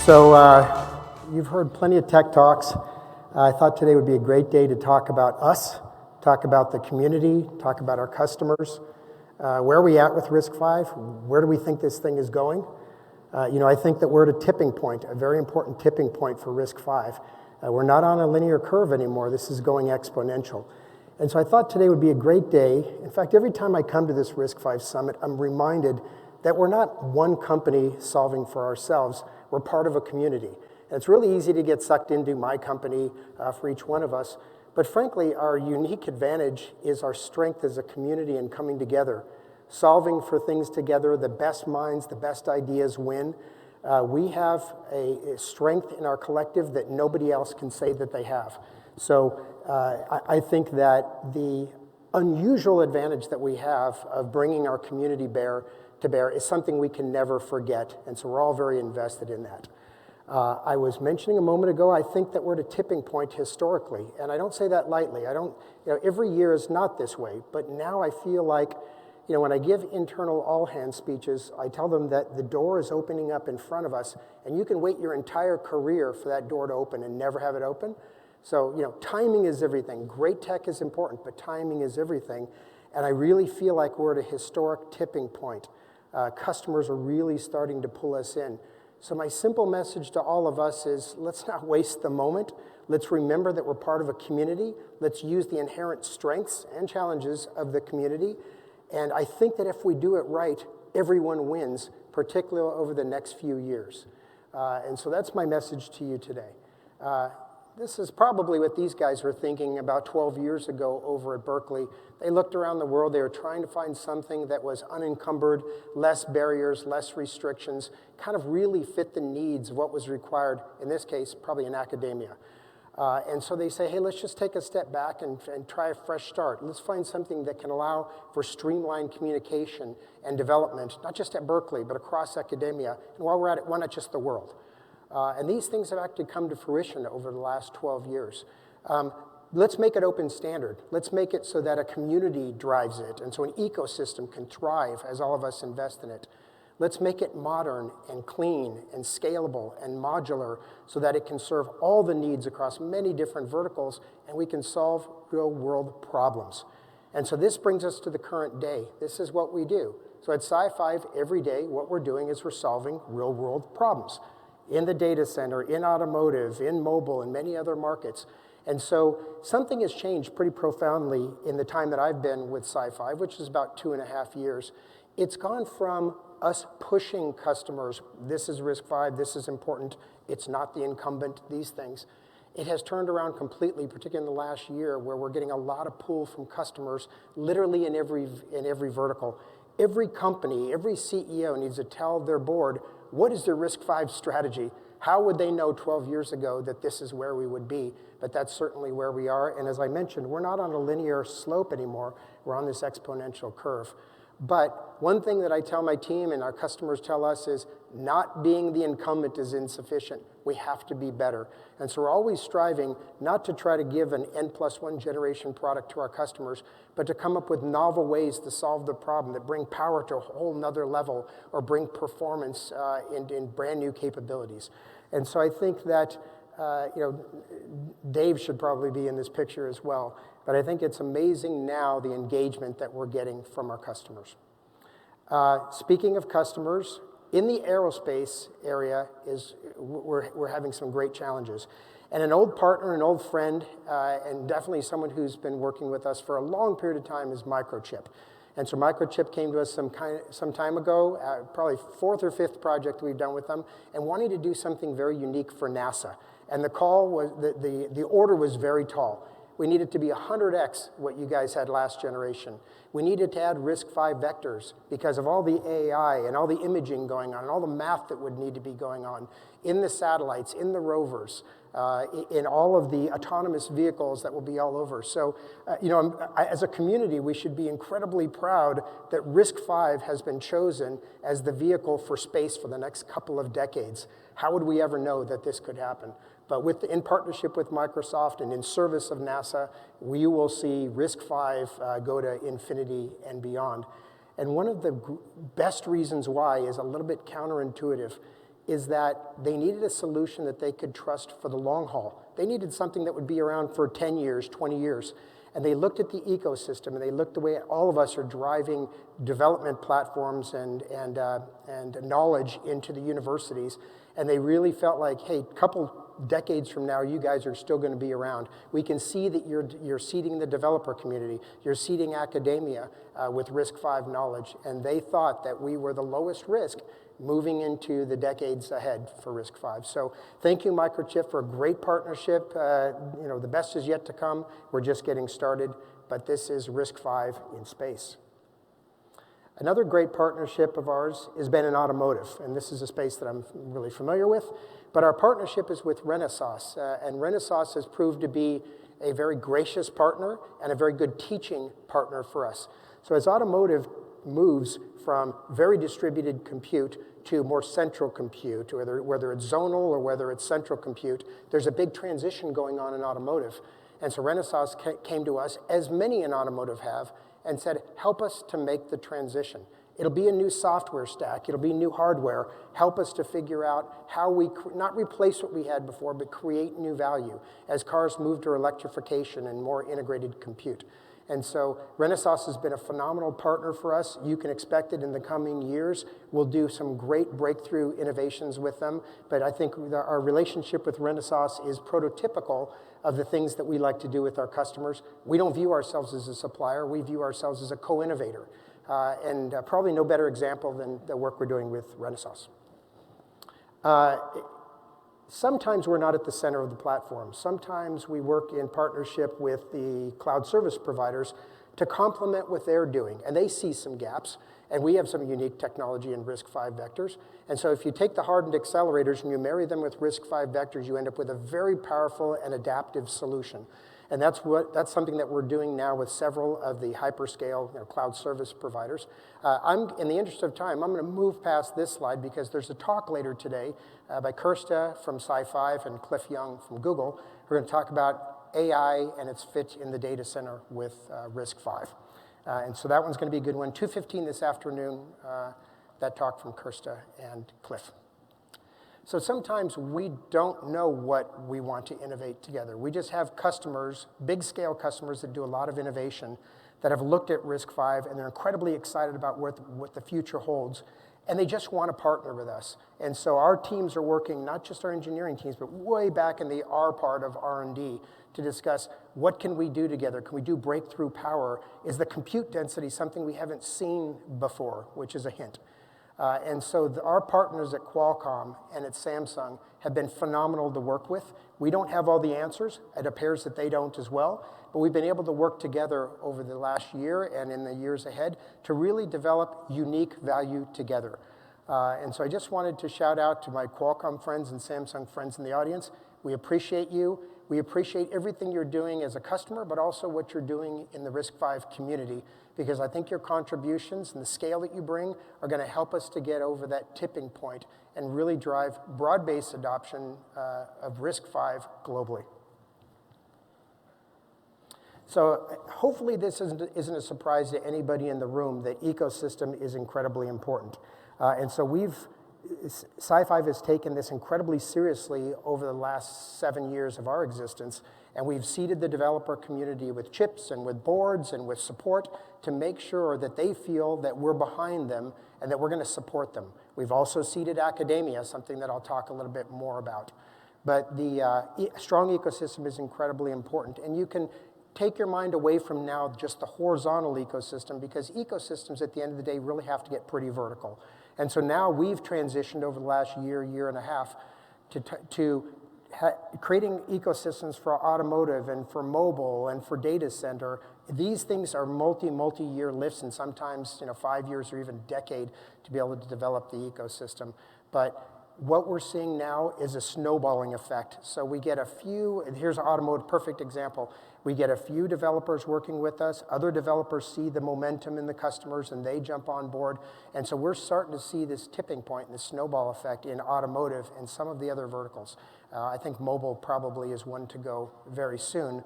You've heard plenty of tech talks. I thought today would be a great day to talk about us, talk about the community, talk about our customers. Where are we at with RISC-V? Where do we think this thing is going? I think that we're at a tipping point, a very important tipping point for RISC-V. We're not on a linear curve anymore. This is going exponential. And so I thought today would be a great day. In fact, every time I come to this RISC-V summit, I'm reminded that we're not one company solving for ourselves. We're part of a community. And it's really easy to get sucked into my company for each one of us. But frankly, our unique advantage is our strength as a community and coming together, solving for things together. The best minds, the best ideas win. We have a strength in our collective that nobody else can say that they have. So I think that the unusual advantage that we have of bringing our community to bear is something we can never forget. And so we're all very invested in that. I was mentioning a moment ago, I think that we're at a tipping point historically. And I don't say that lightly. Every year is not this way. But now I feel like, when I give internal all-hands speeches, I tell them that the door is opening up in front of us. And you can wait your entire career for that door to open and never have it open. So, timing is everything. Great tech is important, but timing is everything. And I really feel like we're at a historic tipping point. Customers are really starting to pull us in. So my simple message to all of us is, let's not waste the moment. Let's remember that we're part of a community. Let's use the inherent strengths and challenges of the community. And I think that if we do it right, everyone wins, particularly over the next few years. And so that's my message to you today. This is probably what these guys were thinking about 12 years ago over at Berkeley. They looked around the world. They were trying to find something that was unencumbered, less barriers, less restrictions, kind of really fit the needs of what was required, in this case, probably in academia. And so they say, hey, let's just take a step back and try a fresh start. Let's find something that can allow for streamlined communication and development, not just at Berkeley, but across academia. And while we're at it, why not just the world? And these things have actually come to fruition over the last 12 years. Let's make it open standard. Let's make it so that a community drives it, and so an ecosystem can thrive as all of us invest in it. Let's make it modern and clean and scalable and modular so that it can serve all the needs across many different verticals, and we can solve real-world problems. And so this brings us to the current day. This is what we do. So at SiFive, every day, what we're doing is we're solving real-world problems in the data center, in automotive, in mobile, and many other markets. And so something has changed pretty profoundly in the time that I've been with SiFive, which is about 2.5 years. It's gone from us pushing customers, this is RISC-V, this is important, it's not the incumbent, these things. It has turned around completely, particularly in the last year, where we're getting a lot of pull from customers, literally in every vertical. Every company, every CEO needs to tell their board, what is their RISC-V strategy? How would they know 12 years ago that this is where we would be? But that's certainly where we are. And as I mentioned, we're not on a linear slope anymore. We're on this exponential curve. But one thing that I tell my team and our customers tell us is not being the incumbent is insufficient. We have to be better. And so we're always striving not to try to give an N+1 generation product to our customers, but to come up with novel ways to solve the problem that bring power to a whole nother level or bring performance in brand new capabilities. And so I think that Dave should probably be in this picture as well. But I think it's amazing now the engagement that we're getting from our customers. Speaking of customers, in the aerospace area, we're having some great challenges. And an old partner, an old friend, and definitely someone who's been working with us for a long period of time is Microchip. And so Microchip came to us some time ago, probably 4th or 5th project we've done with them, and wanting to do something very unique for NASA. And the order was very tall. We needed to be 100x what you guys had last generation. We needed to add RISC-V vectors because of all the AI and all the imaging going on and all the math that would need to be going on in the satellites, in the rovers, in all of the autonomous vehicles that will be all over. So, as a community, we should be incredibly proud that RISC-V has been chosen as the vehicle for space for the next couple of decades. How would we ever know that this could happen? But in partnership with Microsoft and in service of NASA, we will see RISC-V go to infinity and beyond. And one of the best reasons why is a little bit counterintuitive. is that they needed a solution that they could trust for the long haul. They needed something that would be around for 10 years, 20 years. And they looked at the ecosystem, and they looked the way all of us are driving development platforms and knowledge into the universities. And they really felt like, hey, a couple decades from now, you guys are still going to be around. We can see that you're seeding the developer community. You're seeding academia with RISC-V knowledge. And they thought that we were the lowest risk moving into the decades ahead for RISC-V. So thank you, Microchip, for a great partnership. The best is yet to come. We're just getting started, but this is RISC-V in space. Another great partnership of ours has been in automotive, and this is a space that I'm really familiar with, but our partnership is with Renesas, and Renesas has proved to be a very gracious partner and a very good teaching partner for us. So as automotive moves from very distributed compute to more central compute, whether it's zonal or whether it's central compute, there's a big transition going on in automotive. And so Renesas came to us, as many in automotive have, and said, help us to make the transition. It'll be a new software stack. It'll be new hardware. Help us to figure out how we not replace what we had before, but create new value as cars move to electrification and more integrated compute. And so Renesas has been a phenomenal partner for us. You can expect it in the coming years. We'll do some great breakthrough innovations with them. But I think our relationship with Renesas is prototypical of the things that we like to do with our customers. We don't view ourselves as a supplier. We view ourselves as a co-innovator. And probably no better example than the work we're doing with Renesas. Sometimes we're not at the center of the platform. Sometimes we work in partnership with the cloud service providers to complement what they're doing. And they see some gaps. And we have some unique technology in RISC-V vectors. And so if you take the hardened accelerators and you marry them with RISC-V vectors, you end up with a very powerful and adaptive solution. And that's something that we're doing now with several of the hyperscale cloud service providers. In the interest of time, I'm going to move past this slide because there's a talk later today by Kirsta from SiFive and Cliff Young from Google. We're going to talk about AI and its fit in the data center with RISC-V. And so that one's going to be a good one. 2:15 this afternoon, that talk from Kirsta and Cliff. So sometimes we don't know what we want to innovate together. We just have customers, big-scale customers that do a lot of innovation that have looked at RISC-V, and they're incredibly excited about what the future holds, and they just want to partner with us. And so our teams are working, not just our engineering teams, but way back in the R part of R&D to discuss what can we do together? Can we do breakthrough power? Is the compute density something we haven't seen before, which is a hint? And so our partners at Qualcomm and at Samsung have been phenomenal to work with. We don't have all the answers. It appears that they don't as well. But we've been able to work together over the last year and in the years ahead to really develop unique value together. And so I just wanted to shout out to my Qualcomm friends and Samsung friends in the audience. We appreciate you. We appreciate everything you're doing as a customer, but also what you're doing in the RISC-V community, because I think your contributions and the scale that you bring are going to help us to get over that tipping point and really drive broad-based adoption of RISC-V globally. So hopefully this isn't a surprise to anybody in the room that ecosystem is incredibly important. And so SiFive has taken this incredibly seriously over the last 7 years of our existence, and we've seeded the developer community with chips and with boards and with support to make sure that they feel that we're behind them and that we're going to support them. We've also seeded academia, something that I'll talk a little bit more about. But the strong ecosystem is incredibly important, and you can take your mind away from now just the horizontal ecosystem, because ecosystems at the end of the day really have to get pretty vertical. And so now we've transitioned over the last year and a half to creating ecosystems for automotive and for mobile and for data center. These things are multi-year lifts, and sometimes 5 years or even a decade to be able to develop the ecosystem. But what we're seeing now is a snowballing effect. So we get a few, and here's an automotive perfect example. We get a few developers working with us. Other developers see the momentum in the customers, and they jump on board. And so we're starting to see this tipping point and this snowball effect in automotive and some of the other verticals. I think mobile probably is one to go very soon,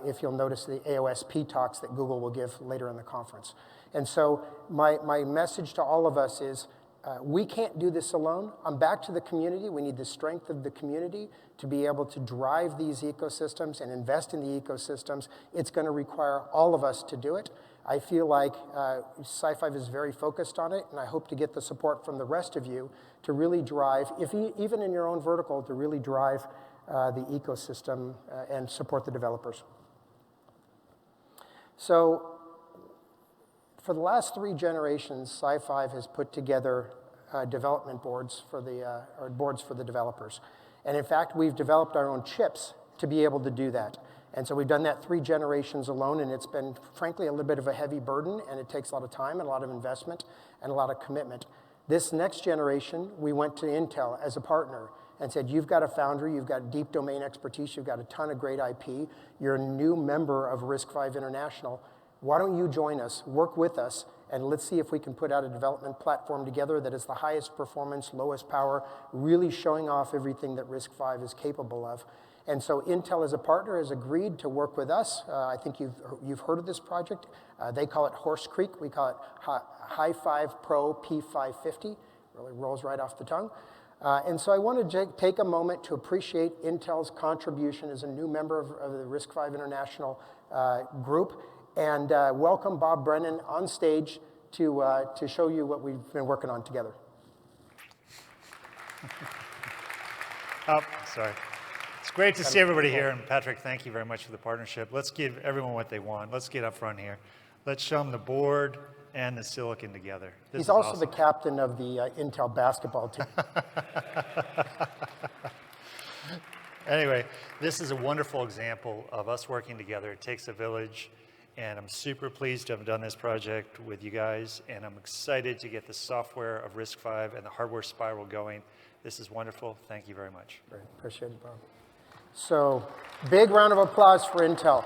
if you'll notice the AOSP talks that Google will give later in the conference. And so my message to all of us is, We can't do this alone. I'm back to the community. We need the strength of the community to be able to drive these ecosystems and invest in the ecosystems. It's going to require all of us to do it. I feel like SiFive is very focused on it, and I hope to get the support from the rest of you to really drive, even in your own vertical, to really drive the ecosystem and support the developers. So for the last 3 generations, SiFive has put together development boards for the developers. And in fact, we've developed our own chips to be able to do that. And so we've done that 3 generations alone, and it's been, frankly, a little bit of a heavy burden, and it takes a lot of time and a lot of investment and a lot of commitment. This next generation, we went to Intel as a partner and said, you've got a foundry, you've got deep domain expertise, you've got a ton of great IP, you're a new member of RISC-V International. Why don't you join us, work with us, and let's see if we can put out a development platform together that is the highest performance, lowest power, really showing off everything that RISC-V is capable of. And so Intel as a partner has agreed to work with us. I think you've heard of this project. They call it Horse Creek. We call it Hi5 Pro P550. Really rolls right off the tongue. And so I want to take a moment to appreciate Intel's contribution as a new member of the RISC-V International group, and welcome Bob Brennan on stage to show you what we've been working on together. Oh, sorry. It's great to see everybody here, and Patrick, thank you very much for the partnership. Let's give everyone what they want. Let's get up front here. Let's show them the board and the silicon together. He's also awesome. The captain of the Intel basketball team. Anyway, this is a wonderful example of us working together. It takes a village, and I'm super pleased to have done this project with you guys, and I'm excited to get the software of RISC-V and the hardware spiral going. This is wonderful. Thank you very much. Great. Appreciate it, Bob. So, big round of applause for Intel.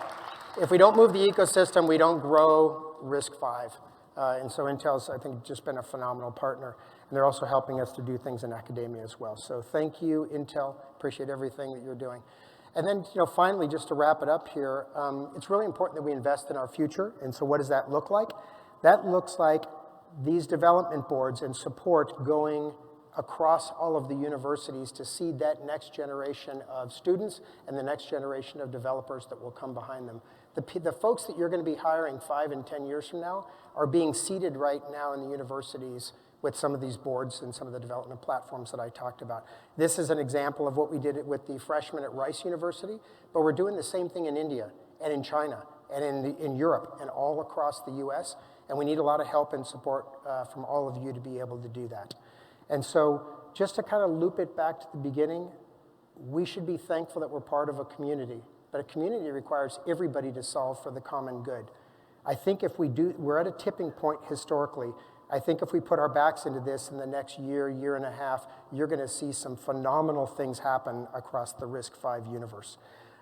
If we don't move the ecosystem, we don't grow RISC-V. And so Intel's, I think, just been a phenomenal partner. And they're also helping us to do things in academia as well. So thank you, Intel. Appreciate everything that you're doing. And then, finally, just to wrap it up here, it's really important that we invest in our future. And so what does that look like? That looks like these development boards and support going across all of the universities to seed that next generation of students and the next generation of developers that will come behind them. The folks that you're going to be hiring 5 and 10 years from now are being seeded right now in the universities with some of these boards and some of the development platforms that I talked about. This is an example of what we did with the freshmen at Rice University, but we're doing the same thing in India and in China and in Europe and all across the US, and we need a lot of help and support from all of you to be able to do that. And so just to kind of loop it back to the beginning, we should be thankful that we're part of a community, but a community requires everybody to solve for the common good. I think if we do, we're at a tipping point historically. I think if we put our backs into this in the next year, year and a half, you're going to see some phenomenal things happen across the RISC-V universe.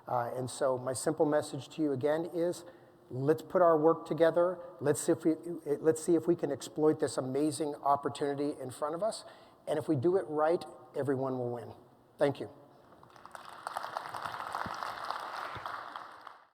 And so my simple message to you again is, let's put our work together. Let's see if we can exploit this amazing opportunity in front of us. And if we do it right, everyone will win. Thank you.